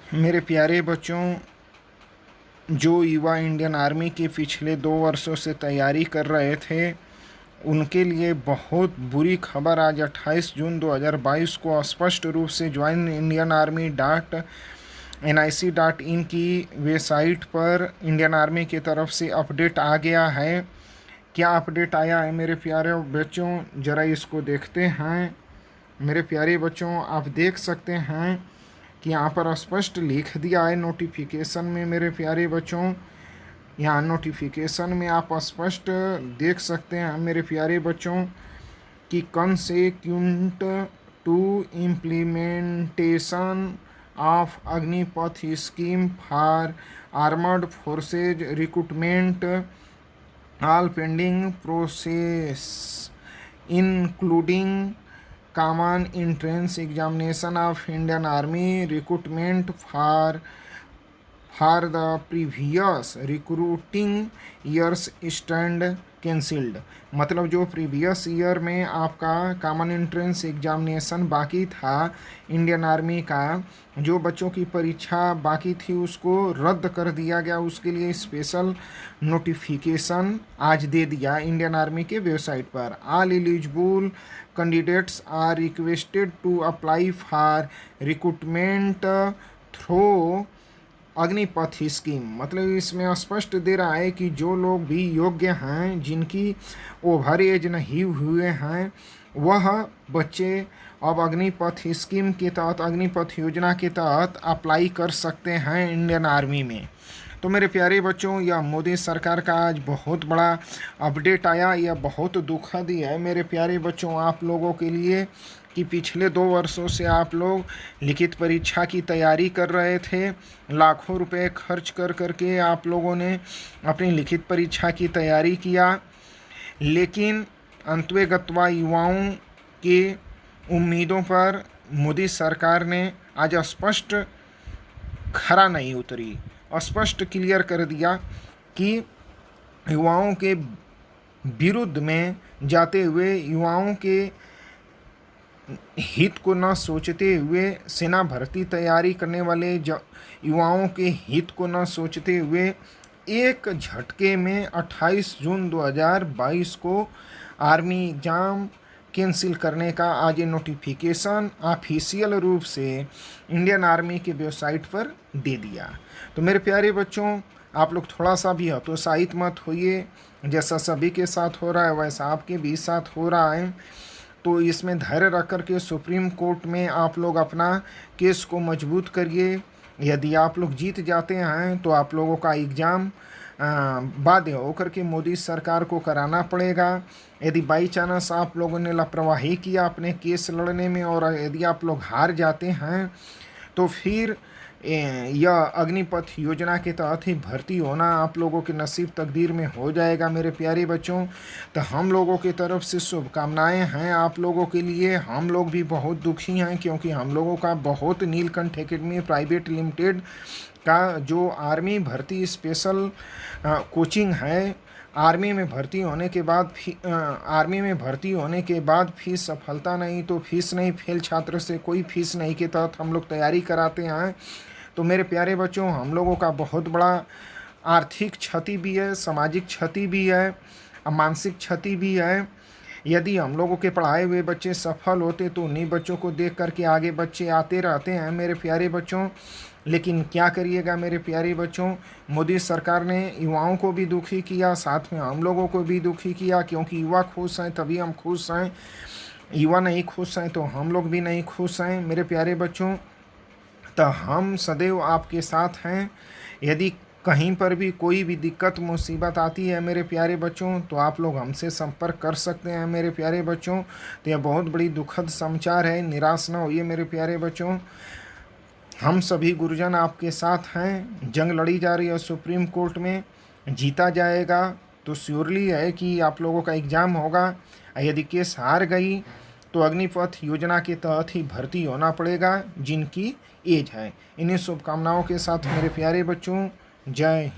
मेरे प्यारे बच्चों, जो युवा इंडियन आर्मी के पिछले 2 वर्षों से तैयारी कर रहे थे, उनके लिए बहुत बुरी खबर आज 28 जून 2022 को स्पष्ट रूप से join Indian army dot NIC.in की वेबसाइट पर इंडियन आर्मी की तरफ से अपडेट आ गया है। क्या अपडेट आया है मेरे प्यारे बच्चों, ज़रा इसको देखते हैं। मेरे प्यारे बच्चों, आप देख सकते हैं कि यहाँ पर स्पष्ट लिख दिया है नोटिफिकेशन में। मेरे प्यारे बच्चों, यहाँ नोटिफिकेशन में आप स्पष्ट देख सकते हैं मेरे प्यारे बच्चों कि consequent to implementation of Agnipath scheme for armed forces recruitment all pending process including common entrance examination of Indian army recruitment for the previous recruiting years stand cancelled. मतलब जो प्रीवियस ईयर में आपका कॉमन एंट्रेंस एग्जामिनेशन बाकी था Indian army का, जो बच्चों की परीक्षा बाकी थी उसको रद्द कर दिया गया। उसके लिए स्पेशल नोटिफिकेशन आज दे दिया इंडियन आर्मी के वेबसाइट पर। All eligible candidates are requested to apply for recruitment through Agnipath scheme. मतलब इसमें स्पष्ट दे रहा है कि जो लोग भी योग्य हैं, जिनकी ओवर एज नहीं हुए हैं, वह बच्चे अब अग्निपथ स्कीम के तहत, अग्निपथ योजना के तहत अप्लाई कर सकते हैं इंडियन आर्मी में। तो मेरे प्यारे बच्चों, यह मोदी सरकार का आज बहुत बड़ा अपडेट आया। यह बहुत दुखद ही है मेरे प्यारे बच्चों आप लोगों के लिए कि पिछले 2 वर्षों से आप लोग लिखित परीक्षा की तैयारी कर रहे थे। लाखों रुपए खर्च कर करके आप लोगों ने अपनी लिखित परीक्षा की तैयारी किया, लेकिन अंततः युवाओं की उम्मीदों पर मोदी सरकार ने आज स्पष्ट खरा नहीं उतरी, स्पष्ट क्लियर कर दिया कि युवाओं के विरुद्ध में जाते हुए, युवाओं के हित को न सोचते हुए, सेना भर्ती तैयारी करने वाले युवाओं के हित को न सोचते हुए एक झटके में 28 जून 2022 को आर्मी एग्ज़ाम कैंसिल करने का आज नोटिफिकेशन ऑफिशियल रूप से इंडियन आर्मी की वेबसाइट पर दे दिया। तो मेरे प्यारे बच्चों, आप लोग थोड़ा सा भी हतोत्साहित मत होइए। जैसा सभी के साथ हो रहा है वैसा आपके भी साथ हो रहा है। तो इसमें धैर्य रख कर के सुप्रीम कोर्ट में आप लोग अपना केस को मजबूत करिए। यदि आप लोग जीत जाते हैं तो आप लोगों का एग्ज़ाम बाध्य होकर के मोदी सरकार को कराना पड़ेगा। यदि बाई चांस आप लोगों ने लापरवाही किया अपने केस लड़ने में और यदि आप लोग हार जाते हैं तो फिर यह अग्निपथ योजना के तहत ही भर्ती होना आप लोगों के नसीब तकदीर में हो जाएगा मेरे प्यारे बच्चों। तो हम लोगों की तरफ से शुभकामनाएं हैं आप लोगों के लिए। हम लोग भी बहुत दुखी हैं क्योंकि हम लोगों का बहुत नीलकंठ एकेडमी प्राइवेट लिमिटेड का जो आर्मी भर्ती स्पेशल कोचिंग है, आर्मी में भर्ती होने के बाद फीस सफलता नहीं तो फीस नहीं, फेल छात्र से कोई फीस नहीं के तहत हम लोग तैयारी कराते हैं। तो मेरे प्यारे बच्चों, हम लोगों का बहुत बड़ा आर्थिक क्षति भी है, सामाजिक क्षति भी है, मानसिक क्षति भी है। यदि हम लोगों के पढ़ाए हुए बच्चे सफल होते तो उन्हीं बच्चों को देख करके आगे बच्चे आते रहते हैं मेरे प्यारे बच्चों। लेकिन क्या करिएगा मेरे प्यारे बच्चों, मोदी सरकार ने युवाओं को भी दुखी किया, साथ में हम लोगों को भी दुखी किया। क्योंकि युवा खुश हैं तभी हम खुश हैं, युवा नहीं खुश हैं तो हम लोग भी नहीं खुश हैं मेरे प्यारे बच्चों। तो हम सदैव आपके साथ हैं। यदि कहीं पर भी कोई भी दिक्कत मुसीबत आती है मेरे प्यारे बच्चों तो आप लोग हमसे संपर्क कर सकते हैं मेरे प्यारे बच्चों। तो यह बहुत बड़ी दुखद समाचार है, निराश ना होइए मेरे प्यारे बच्चों। हम सभी गुरुजन आपके साथ हैं। जंग लड़ी जा रही है सुप्रीम कोर्ट में, जीता जाएगा तो श्योरली है कि आप लोगों का एग्ज़ाम होगा। यदि केस हार गई तो अग्निपथ योजना के तहत ही भर्ती होना पड़ेगा जिनकी एज है। इन्हीं शुभकामनाओं के साथ मेरे प्यारे बच्चों, जय हिंद।